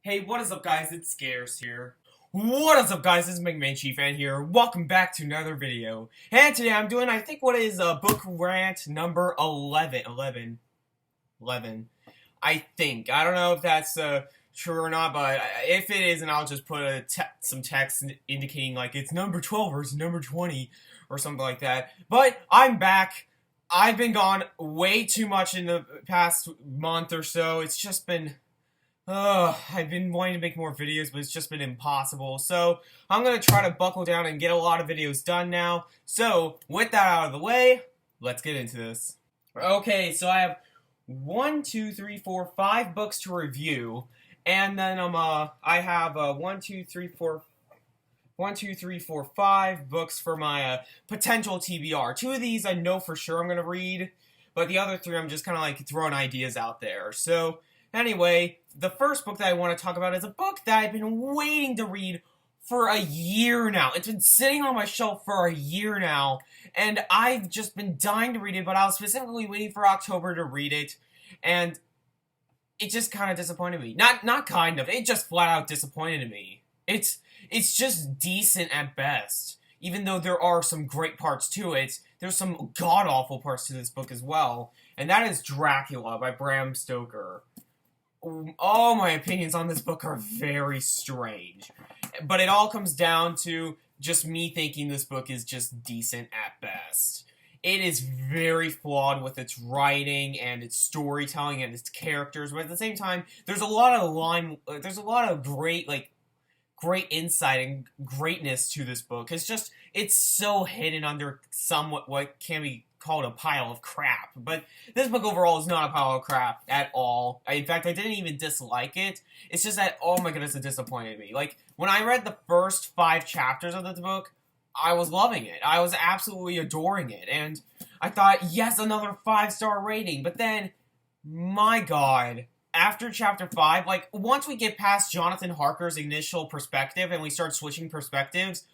Hey, what is up, guys? It's Scarce here. What is up, guys? This is McMahon Chief Fan here. Welcome back to another video. And today I'm doing, I think, what is book rant number 11. 11. I think. I don't know if that's true or not, but if it is, and I'll just put some text indicating, like, it's number 12 or it's number 20 or something like that. But I'm back. I've been gone way too much in the past month or so. It's just been... I've been wanting to make more videos, but it's just been impossible. So, I'm going to try to buckle down and get a lot of videos done now. So, with that out of the way, let's get into this. Okay, so I have 1, 2, 3, 4, 5 books to review. And then I have 1, 2, 3, 4, 5 books for my potential TBR. 2 of these I know for sure I'm going to read, but the other 3 I'm just kind of like throwing ideas out there. So, anyway, the first book that I want to talk about is a book that I've been waiting to read for a year now. It's been sitting on my shelf for a year now, and I've just been dying to read it, but I was specifically waiting for October to read it, and it just kind of disappointed me. Not kind of, it just flat out disappointed me. It's just decent at best. Even though there are some great parts to it, there's some god-awful parts to this book as well, and that is Dracula by Bram Stoker. All my opinions on this book are very strange. But it all comes down to just me thinking this book is just decent at best. It is very flawed with its writing and its storytelling and its characters, but at the same time, there's a lot of great insight and greatness to this book. It's so hidden under somewhat what can be called a pile of crap. But this book overall is not a pile of crap at all. In fact, I didn't even dislike it. It's just that, oh my goodness, it disappointed me. Like, when I read the first 5 chapters of this book, I was loving it. I was absolutely adoring it. And I thought, yes, another 5-star rating. But then, my god, after chapter 5, like, once we get past Jonathan Harker's initial perspective and we start switching perspectives,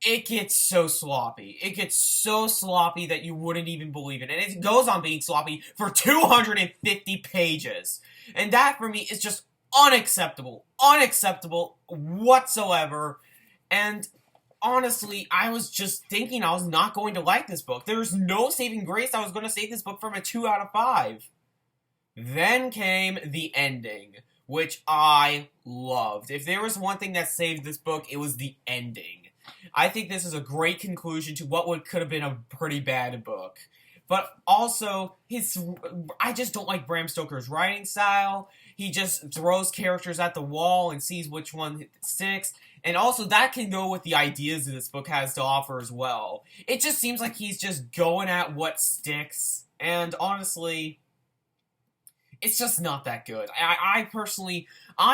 it gets so sloppy. It gets so sloppy that you wouldn't even believe it. And it goes on being sloppy for 250 pages. And that, for me, is just unacceptable. Unacceptable whatsoever. And honestly, I was just thinking I was not going to like this book. There's no saving grace. I was going to save this book from a 2 out of 5. Then came the ending, which I loved. If there was one thing that saved this book, it was the ending. I think this is a great conclusion to what could have been a pretty bad book. But also, I just don't like Bram Stoker's writing style. He just throws characters at the wall and sees which one sticks. And also, that can go with the ideas that this book has to offer as well. It just seems like he's just going at what sticks. And honestly, it's just not that good. I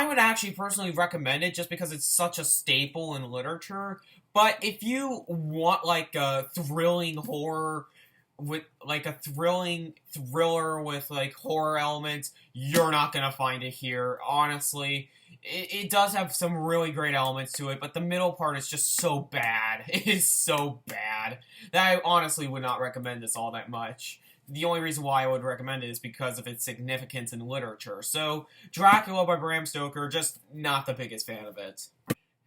would actually personally recommend it just because it's such a staple in literature. But if you want, like, a thrilling horror with, like, a thrilling thriller with, like, horror elements, you're not gonna find it here, honestly. It does have some really great elements to it, but the middle part is just so bad. It is so bad that I honestly would not recommend this all that much. The only reason why I would recommend it is because of its significance in literature. So, Dracula by Bram Stoker, just not the biggest fan of it.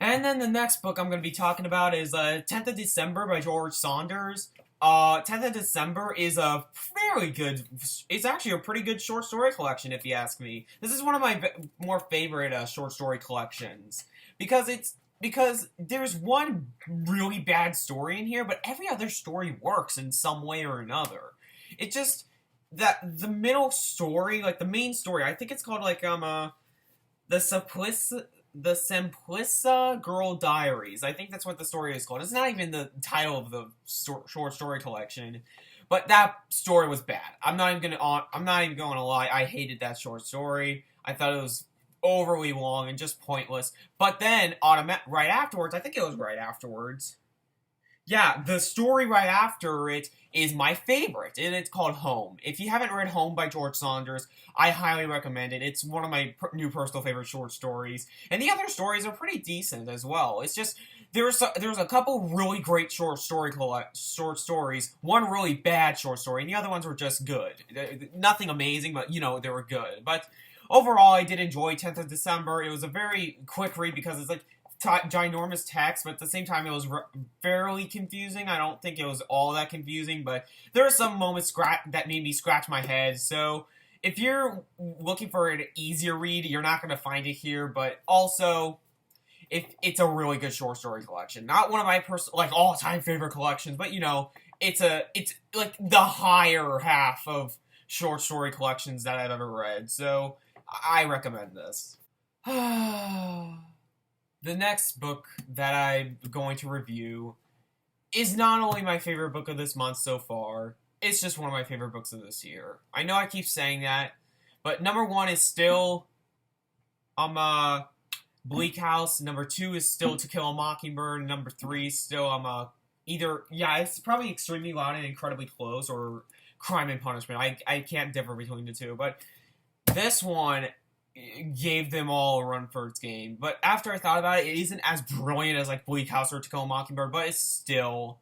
And then the next book I'm going to be talking about is 10th of December by George Saunders. 10th of December is a very good... It's actually a pretty good short story collection, if you ask me. This is one of my more favorite short story collections. Because there's one really bad story in here, but every other story works in some way or another. It just... the middle story, like the main story, I think it's called like, The Simplica Girl Diaries. I think that's what the story is called. It's not even the title of the short story collection, but that story was bad. I'm not even going to lie. I hated that short story. I thought it was overly long and just pointless. But then, right afterwards, I think it was right afterwards. Yeah, the story right after it is my favorite, and it's called Home. If you haven't read Home by George Saunders, I highly recommend it. It's one of my new personal favorite short stories, and the other stories are pretty decent as well. It's just, there's a couple really great short stories, one really bad short story, and the other ones were just good. Nothing amazing, but, you know, they were good. But overall, I did enjoy 10th of December. It was a very quick read because it's like ginormous text, but at the same time, it was fairly confusing. I don't think it was all that confusing, but there are some moments that made me scratch my head. So if you're looking for an easier read, you're not going to find it here, but also it's a really good short story collection. Not one of my all-time favorite collections, but it's like the higher half of short story collections that I've ever read. So I recommend this. The next book that I'm going to review is not only my favorite book of this month so far, it's just one of my favorite books of this year. I know I keep saying that, but number one is still Bleak House. Number two is still To Kill a Mockingbird. Number three is still it's probably Extremely Loud and Incredibly Close, or Crime and Punishment. I can't differ between the two, but this one gave them all a run for its game. But after I thought about it, it isn't as brilliant as like Bleak House or To Kill a Mockingbird, but it's still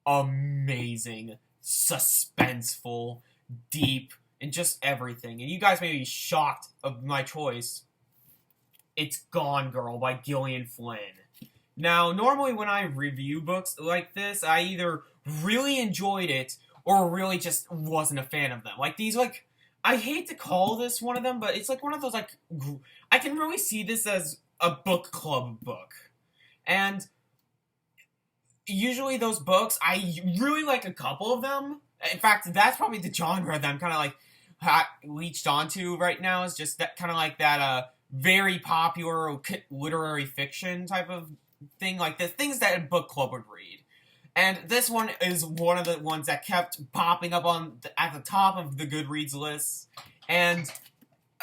amazing, suspenseful, deep, and just everything. And you guys may be shocked of my choice. It's Gone Girl by Gillian Flynn. Now, normally when I review books like this, I either really enjoyed it or really just wasn't a fan of them. Like these, I hate to call this one of them, but it's like one of those, I can really see this as a book club book. And usually those books, I really like a couple of them. In fact, that's probably the genre that I'm kind of leached onto right now, is just that kind of like that very popular literary fiction type of thing, like the things that a book club would read. And this one is one of the ones that kept popping up at the top of the Goodreads list. And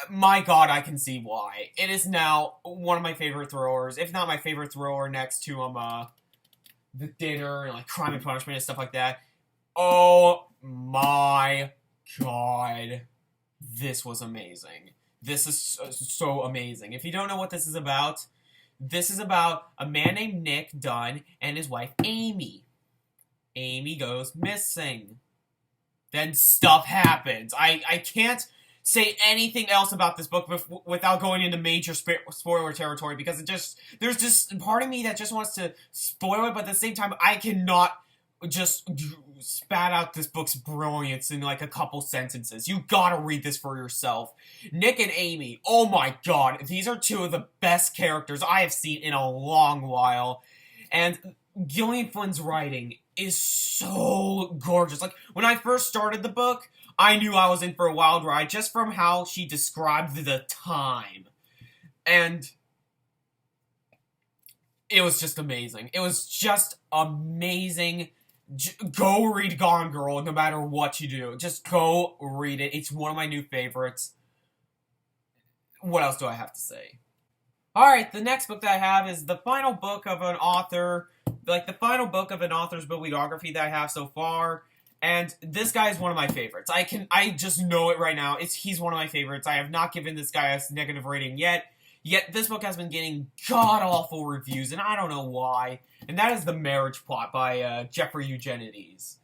my god, I can see why. It is now one of my favorite thrillers, if not my favorite thriller, next to The Dinner and Crime and Punishment and stuff like that. Oh my god. This was amazing. This is so amazing. If you don't know what this is about a man named Nick Dunn and his wife Amy. Amy goes missing. Then stuff happens. I can't say anything else about this book without going into major spoiler territory, because there's just part of me that just wants to spoil it, but at the same time, I cannot just spat out this book's brilliance in a couple sentences. You gotta read this for yourself. Nick and Amy, oh my god, these are two of the best characters I have seen in a long while. And Gillian Flynn's writing is so gorgeous. When I first started the book, I knew I was in for a wild ride just from how she described the time. And it was just amazing. It was just amazing. Go read Gone Girl no matter what you do. Just go read it. It's one of my new favorites. What else do I have to say? Alright, the next book that I have is the final book of an author, the final book of an author's bibliography that I have so far. And this guy is one of my favorites. I just know it right now. He's one of my favorites. I have not given this guy a negative rating yet. Yet this book has been getting god-awful reviews, and I don't know why. And that is The Marriage Plot by Jeffrey Eugenides.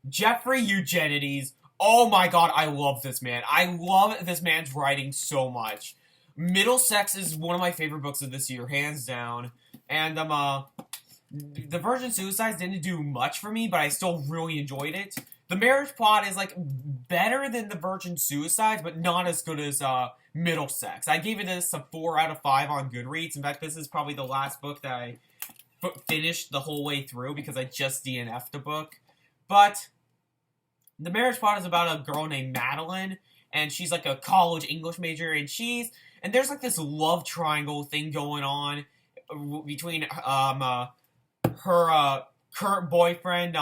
Jeffrey Eugenides, oh my god, I love this man. I love this man's writing so much. Middlesex is one of my favorite books of this year, hands down. And The Virgin Suicides didn't do much for me, but I still really enjoyed it. The Marriage Plot is better than The Virgin Suicides, but not as good as Middlesex. I gave it a 4 out of 5 on Goodreads. In fact, this is probably the last book that I finished the whole way through because I just DNF'd the book. But The Marriage Plot is about a girl named Madeline, and she's a college English major, and there's this love triangle thing going on between her current boyfriend,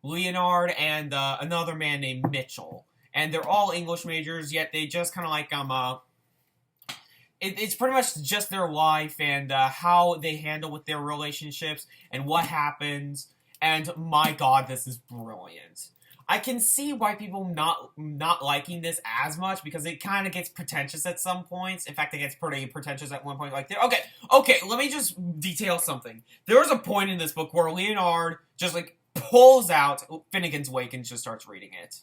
Leonard, and another man named Mitchell. And they're all English majors, yet they just kind of it's pretty much just their life and how they handle with their relationships and what happens. And my god, this is brilliant. I can see why people not liking this as much, because it kind of gets pretentious at some points. In fact, it gets pretty pretentious at one point. Okay, let me just detail something. There was a point in this book where Leonard just pulls out Finnegan's Wake and just starts reading it.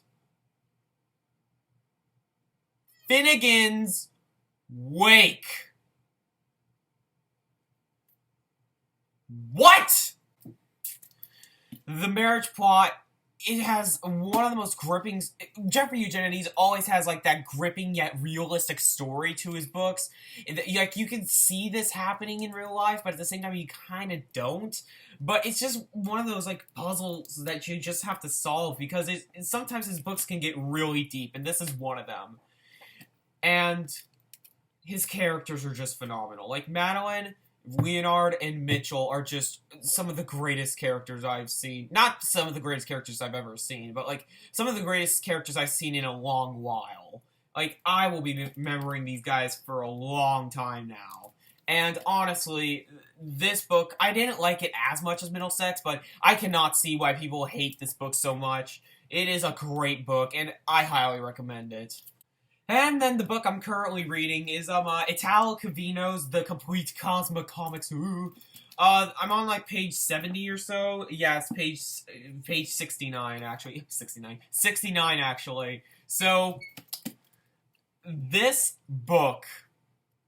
Finnegan's Wake. What? The marriage plot, it has one of the most gripping... Jeffrey Eugenides always has, like, that gripping yet realistic story to his books. Like, you can see this happening in real life, but at the same time, you kind of don't. But it's just one of those, like, puzzles that you just have to solve, because sometimes his books can get really deep, and this is one of them. And his characters are just phenomenal. Like, Madeline, Leonard, and Mitchell are just some of the greatest characters I've seen. Not some of the greatest characters I've ever seen, but, like, some of the greatest characters I've seen in a long while. Like, I will be remembering these guys for a long time now. And honestly, this book, I didn't like it as much as Middlesex, but I cannot see why people hate this book so much. It is a great book, and I highly recommend it. And then the book I'm currently reading is Italo Calvino's The Complete Cosmic Comics. I'm on like page 70 or so. Yes, page 69 actually. 69 actually. So this book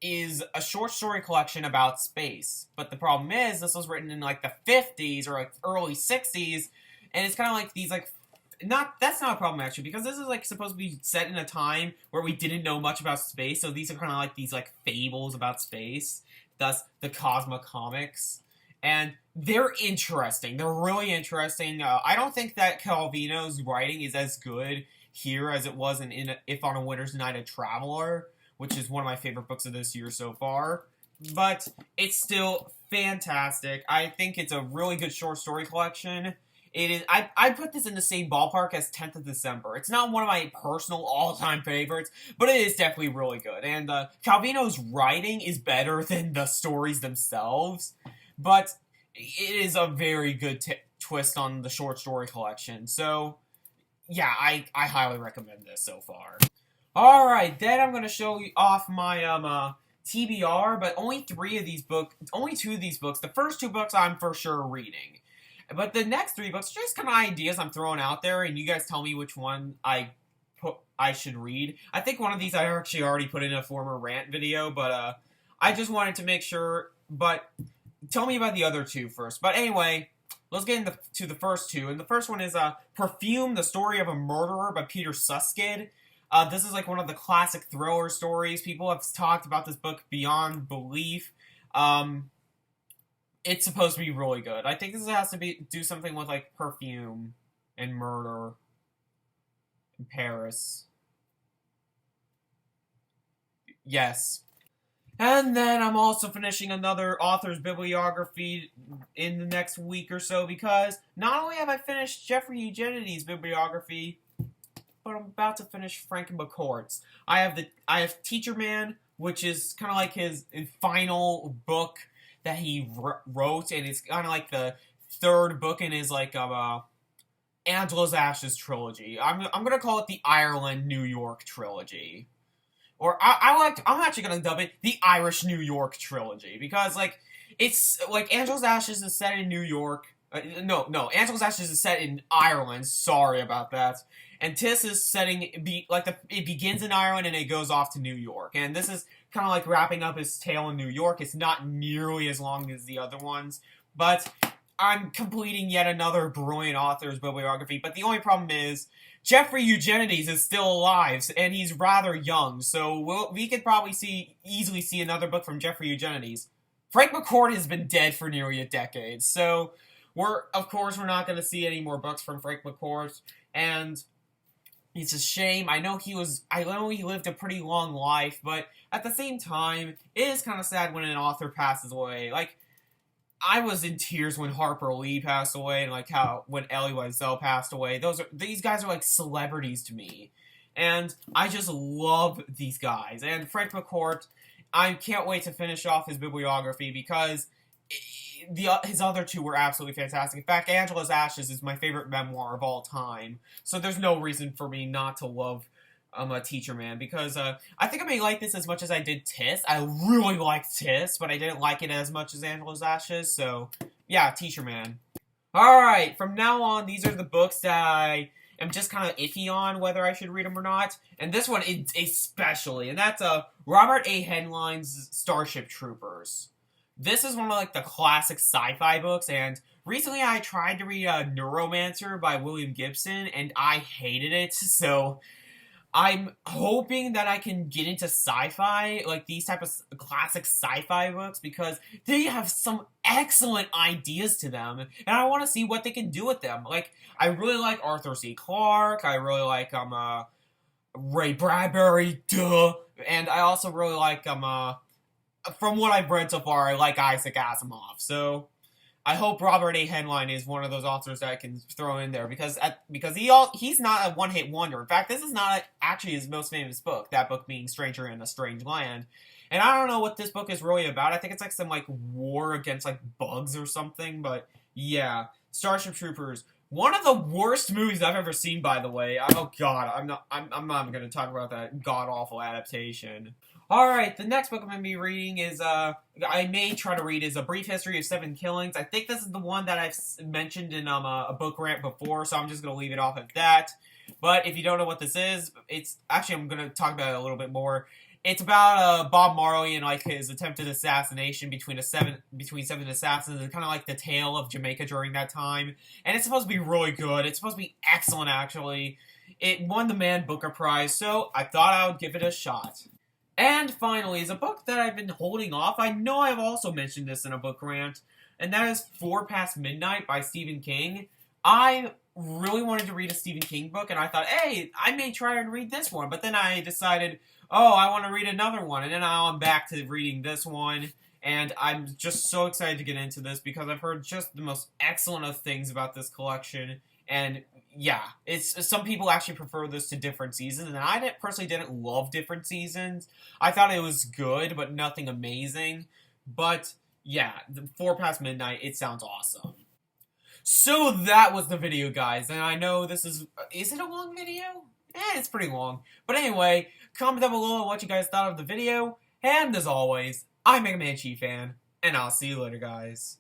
is a short story collection about space. But the problem is this was written in like the 50s or like early 60s, and it's kind of like these like that's not a problem actually, because this is like supposed to be set in a time where we didn't know much about space, so these are kind of like these like fables about space, thus the Cosmic Comics, and they're interesting. They're really interesting. I don't think that Calvino's writing is as good here as it was in If on a Winter's Night a Traveler, which is one of my favorite books of this year so far, but it's still fantastic. I think it's a really good short story collection. It is. I put this in the same ballpark as 10th of December. It's not one of my personal all-time favorites, but it is definitely really good. And Calvino's writing is better than the stories themselves, but it is a very good twist on the short story collection. So, yeah, I highly recommend this so far. Alright, then I'm going to show you off my TBR, but only two of these books. The first two books I'm for sure reading. But the next three books are just kind of ideas I'm throwing out there, and you guys tell me which one I should read. I think one of these I actually already put in a former Rant video, but I just wanted to make sure. But tell me about the other two first. But anyway, let's get into the first two. And the first one is Perfume, The Story of a Murderer by Peter Suskid. This is like one of the classic thriller stories. People have talked about this book beyond belief. It's supposed to be really good. I think this has to do something with, like, perfume and murder in Paris. Yes. And then I'm also finishing another author's bibliography in the next week or so, because not only have I finished Jeffrey Eugenides' bibliography, but I'm about to finish Frank McCourt's. I have Teacher Man, which is kind of like his final book that he wrote, and it's kind of like the third book in his like Angela's Ashes trilogy. I'm gonna call it the Ireland New York trilogy, or I'm actually gonna dub it the Irish New York trilogy, because like it's like Angela's Ashes is set in New York. No, Angela's Ashes is set in Ireland. Sorry about that. And Tis is setting it begins in Ireland and it goes off to New York. And this is kind of like wrapping up his tale in New York. It's not nearly as long as the other ones, but I'm completing yet another brilliant author's bibliography. But the only problem is Jeffrey Eugenides is still alive, and he's rather young. So we could probably easily see another book from Jeffrey Eugenides. Frank McCourt has been dead for nearly a decade, so we're not going to see any more books from Frank McCourt, and it's a shame. I know he lived a pretty long life, but at the same time, it is kind of sad when an author passes away. Like, I was in tears when Harper Lee passed away, and like when Elie Wiesel passed away. These guys are like celebrities to me, and I just love these guys. And Frank McCourt, I can't wait to finish off his bibliography, because his other two were absolutely fantastic. In fact, Angela's Ashes is my favorite memoir of all time. So there's no reason for me not to love a Teacher Man, because I think I may like this as much as I did Tis. I really liked Tis, but I didn't like it as much as Angela's Ashes. So yeah, Teacher Man. Alright, from now on, these are the books that I am just kind of iffy on whether I should read them or not. And this one is especially, and that's Robert A. Heinlein's Starship Troopers. This is one of like the classic sci-fi books, and recently I tried to read Neuromancer by William Gibson, and I hated it, so I'm hoping that I can get into sci-fi, like these type of classic sci-fi books, because they have some excellent ideas to them, and I want to see what they can do with them. Like, I really like Arthur C. Clarke, I really like Ray Bradbury, duh, and I also really like from what I've read so far, I like Isaac Asimov. So I hope Robert A. Heinlein is one of those authors that I can throw in there, because he's not a one-hit wonder. In fact, this is not actually his most famous book, that book being Stranger in a Strange Land. And I don't know what this book is really about. I think it's like some like war against like bugs or something, but yeah. Starship Troopers, one of the worst movies I've ever seen, by the way. Oh god, I'm not going to talk about that god-awful adaptation. Alright, the next book I'm going to be reading is, I may try to read, is A Brief History of Seven Killings. I think this is the one that I've mentioned in a book rant before, so I'm just going to leave it off at that. But if you don't know what this is, I'm going to talk about it a little bit more. It's about Bob Marley and like his attempted assassination between seven assassins, and kind of like the tale of Jamaica during that time. And it's supposed to be really good. It's supposed to be excellent, actually. It won the Man Booker Prize, so I thought I would give it a shot. And finally, is a book that I've been holding off. I know I've also mentioned this in a book rant, and that is 4 Past Midnight by Stephen King. I really wanted to read a Stephen King book, and I thought, hey, I may try and read this one. But then I decided, oh, I want to read another one, and then I'm back to reading this one. And I'm just so excited to get into this, because I've heard just the most excellent of things about this collection. And yeah, some people actually prefer this to Different Seasons, and I personally didn't love Different Seasons. I thought it was good, but nothing amazing. But yeah, 4 Past Midnight, it sounds awesome. So that was the video, guys, and I know this is it a long video? It's pretty long. But anyway, comment down below what you guys thought of the video, and as always, I'm Mega Man Chi Fan, and I'll see you later, guys.